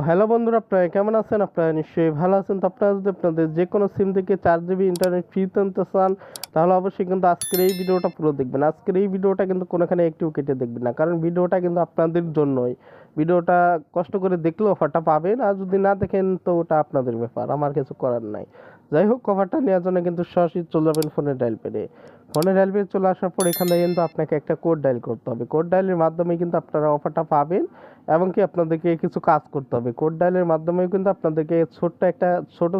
Hello বন্ধুরা, আপনারা কেমন আছেন? আপনারা নিশ্চয়ই ভালো আছেন। তো আপনারা যদি আপনাদের যে কোনো সিম থেকে 4 GB ইন্টারনেট ফ্রিতে আনতে চান, তাহলে অবশ্যই কিন্তু আজকের এই ভিডিওটা পুরো দেখবেন। আজকের এই ভিডিওটা কিন্তু কোনোখানে একটু কেটে দেখবেন না, কারণ ভিডিওটা কিন্তু আপনাদের জন্যই। ভিডিওটা কষ্ট করে দেখলে অফারটা পাবেন, আর যদি না দেখেন তো ওটা আপনাদের ব্যাপার, আমার কিছু করার নাই। যাই হোক, অফারটা নেওয়ার জন্য কিন্তু সরাসরি চলে যাবেন ফোনের ডায়াল প্যাডে। ফোনের ডায়াল প্যাডে চলে আসার পর এখানে কিন্তু আপনাকে একটা কোড ডায়াল করতে হবে। কোড ডায়ালের মাধ্যমে কিন্তু আপনারা অফারটা পাবেন, এবং কি আপনাদেরকে কিছু কাজ করতে হবে। কোড ডায়ালের মাধ্যমেও কিন্তু আপনাদেরকে ছোট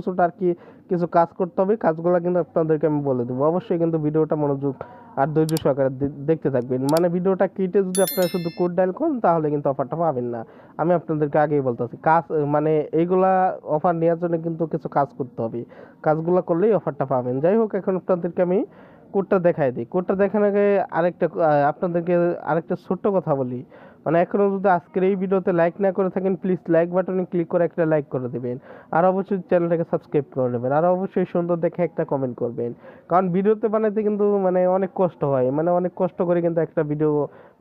ছোট আর কি কিছু কাজ করতে হবে। কাজগুলো কিন্তু আপনাদেরকে আমি বলে দেবো। অবশ্যই কিন্তু ভিডিওটা মনোযোগ আর ধৈর্য সহকারে দেখতে থাকবেন। মানে ভিডিওটা কেটে যদি আপনারা শুধু কোড ডায়াল করেন তাহলে কিন্তু অফারটা পাবেন না। আমি আপনাদেরকে আগেই বলতেছি, কাজ মানে এইগুলা অফার নেওয়ার জন্য কিন্তু কিছু কাজ করতে হবে। কাজগুলো করলেই অফারটা পাবেন। যাই হোক, এখন আপনাদেরকে আমি কোডটা দেখাই দিই। কোডটা দেখানোর আগে আপনাদেরকে আরেকটা ছোট্ট কথা বলি। মানে এখনও যদি আজকের এই ভিডিওতে লাইক না করে থাকেন, প্লিজ লাইক বাটনে ক্লিক করে একটা লাইক করে দেবেন। আর অবশ্যই চ্যানেলটাকে সাবস্ক্রাইব করে নেবেন। আর অবশ্যই সুন্দর দেখে একটা কমেন্ট করবেন, কারণ ভিডিওতে বানাইতে কিন্তু মানে অনেক কষ্ট হয়। মানে অনেক কষ্ট করে কিন্তু একটা ভিডিও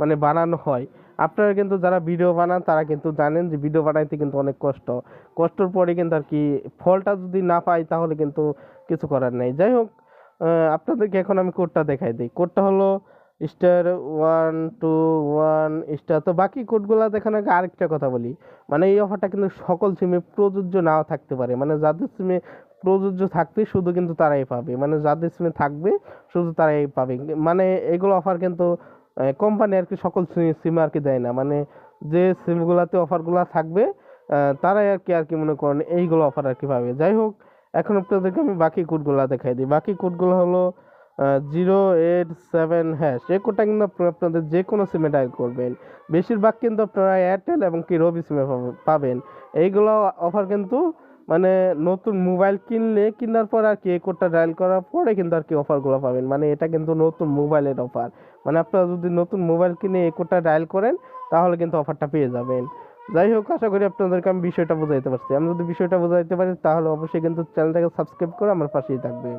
মানে বানানো হয়। আপনারা কিন্তু যারা ভিডিও বানান তারা কিন্তু জানেন যে ভিডিও বানাইতে কিন্তু অনেক কষ্টর পরে কিন্তু আর কি ফলটা যদি না পাই তাহলে কিন্তু কিছু করার নেই। যাই হোক, আপনাদেরকে এখন আমি কোডটা দেখাই দিই। কোডটা হলো *121*। তো বাকি কোডগুলো দেখানোর আগে আরেকটা কথা বলি। মানে এই অফারটা কিন্তু সকল সিমে প্রযোজ্য নাও থাকতে পারে। মানে যাদের সিমে প্রযোজ্য থাকবে শুধু কিন্তু তারাই পাবে, মানে যাদের সিমে থাকবে শুধু তারাই পাবে। মানে এগুলো অফার কিন্তু কোম্পানি আর কি সকল সিমে আর কি দেয় না। মানে যে সিমগুলোতে অফারগুলো থাকবে তারাই আর কি মনে করেন এইগুলো অফার আর কি পাবে। যাই হোক, এখন আপনাদেরকে আমি বাকি কোডগুলো দেখাই দিই। বাকি কোডগুলো হলো 087#। এই কোডটা কিন্তু আপনাদের যে কোনো সিমে ডায়াল করবেন। বেশিরভাগ কিন্তু আপনারা এয়ারটেল এবং কি রবি সিমে পাবেন। এইগুলো অফার কিন্তু মানে নতুন মোবাইল কেনার পর আর কি এই কোডটা ডায়াল করার পরে কিন্তু আর কি অফারগুলো পাবেন। মানে এটা কিন্তু নতুন মোবাইলের অফার। মানে আপনারা যদি নতুন মোবাইল কিনে এই কোডটা ডায়াল করেন তাহলে কিন্তু অফারটা পেয়ে যাবেন। যাই হোক, আশা করি আপনাদেরকে আমি বিষয়টা বোঝাইতে পারছি। আমি যদি বিষয়টা বোঝাইতে পারি তাহলে অবশ্যই কিন্তু চ্যানেলটাকে সাবস্ক্রাইব করে আমার পাশেই থাকবেন।